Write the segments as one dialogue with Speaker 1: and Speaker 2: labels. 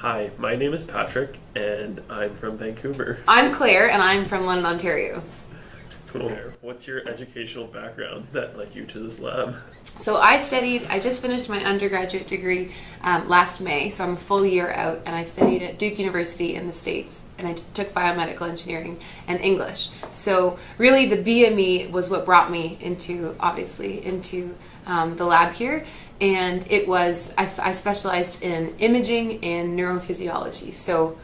Speaker 1: Hi, my name is Patrick, and I'm from Vancouver.
Speaker 2: I'm Claire, and I'm from London, Ontario.
Speaker 1: Cool. What's your educational background that led you to this lab?
Speaker 2: So I just finished my undergraduate degree last May, so I'm a full year out, and I studied at Duke University in the States, and I took biomedical engineering and English. So really the BME was what brought me into the lab here, and it was, I specialized in imaging and neurophysiology. So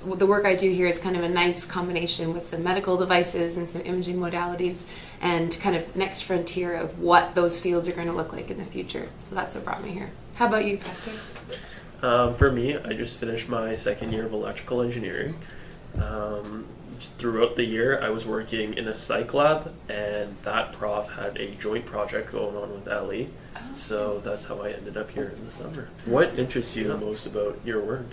Speaker 2: the work I do here is kind of a nice combination with some medical devices and some imaging modalities and kind of next frontier of what those fields are going to look like in the future. So that's what brought me here. How about you, Patrick?
Speaker 1: For me, I just finished my second year of electrical engineering. Throughout the year, I was working in a psych lab, and that prof had a joint project going on with Ellie. So that's how I ended up here in the summer. What interests you the most about your work?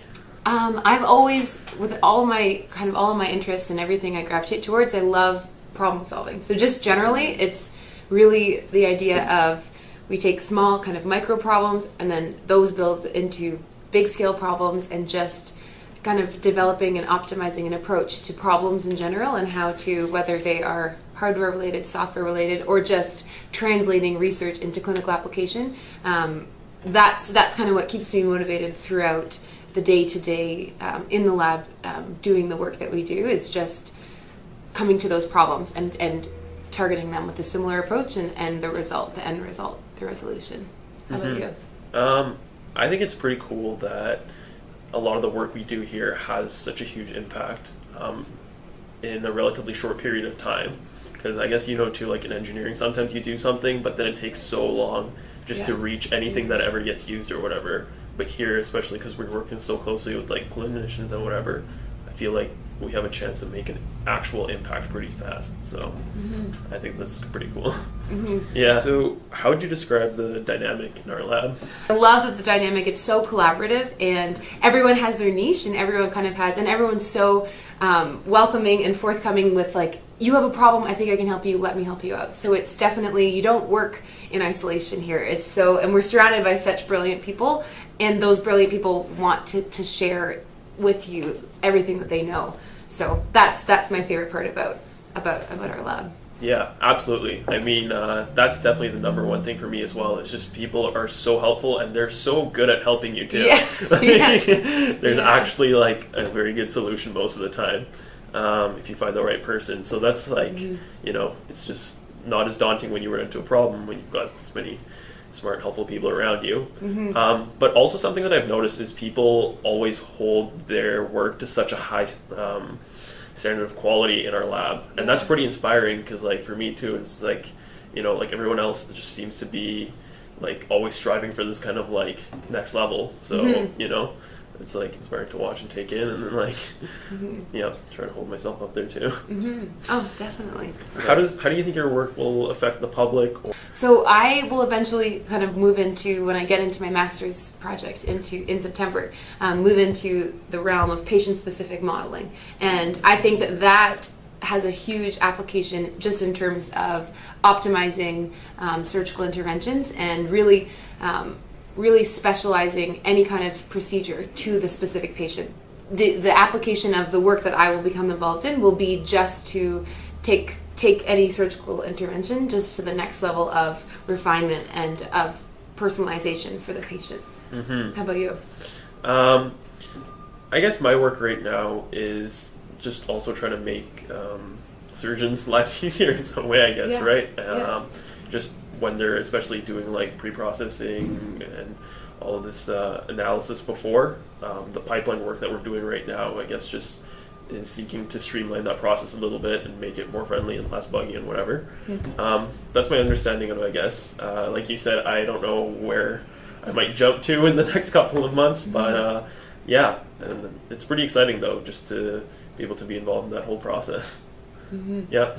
Speaker 2: I've always, with all of my interests and everything I gravitate towards, I love problem solving. So just generally, it's really the idea of we take small kind of micro problems and then those build into big scale problems, and just kind of developing and optimizing an approach to problems in general and how to, whether they are hardware related, software related, or just translating research into clinical application. That's kind of what keeps me motivated throughout the day-to-day in the lab, doing the work that we do, is just coming to those problems and targeting them with a similar approach and the end result, the resolution. How about you?
Speaker 1: I think it's pretty cool that a lot of the work we do here has such a huge impact in a relatively short period of time. Because I guess too, like in engineering, sometimes you do something, but then it takes so long just to reach anything that ever gets used or whatever. But here, especially because we're working so closely with like clinicians and whatever, I feel like we have a chance to make an actual impact pretty fast. So I think that's pretty cool. Yeah. So how would you describe the dynamic in our lab?
Speaker 2: I love that the dynamic, it's so collaborative, and everyone has their niche, and everyone kind of has, and everyone's so welcoming and forthcoming with like, you have a problem, I think I can help you, let me help you out. So it's definitely, you don't work in isolation here. And we're surrounded by such brilliant people, and those brilliant people want to share with you everything that they know. So that's my favorite part about our lab.
Speaker 1: Yeah, absolutely. I mean, that's definitely the number one thing for me as well. It's just people are so helpful, and they're so good at helping you too.
Speaker 2: Yeah.
Speaker 1: There's actually like a very good solution most of the time, if you find the right person. So that's like, it's just not as daunting when you run into a problem when you've got this many smart, helpful people around you. But also something that I've noticed is people always hold their work to such a high standard of quality in our lab, and that's pretty inspiring, because like for me too, it's like like everyone else just seems to be like always striving for this kind of like next level. So it's like inspiring to watch and take in, and then like try to hold myself up there too.
Speaker 2: Oh, definitely.
Speaker 1: How do you think your work will affect the public?
Speaker 2: So I will eventually kind of move into, when I get into my master's project in September, move into the realm of patient-specific modeling. And I think that has a huge application just in terms of optimizing surgical interventions and really specializing any kind of procedure to the specific patient. The application of the work that I will become involved in will be just to take any surgical intervention just to the next level of refinement and of personalization for the patient. How about you?
Speaker 1: I guess my work right now is just also trying to make surgeons' lives easier in some way, I guess, right? Just when they're especially doing like pre-processing and all of this analysis before, the pipeline work that we're doing right now, I guess, just is seeking to streamline that process a little bit and make it more friendly and less buggy and whatever. That's my understanding of it, I guess. Like you said, I don't know where I might jump to in the next couple of months, but yeah, and it's pretty exciting though, just to be able to be involved in that whole process. Yeah.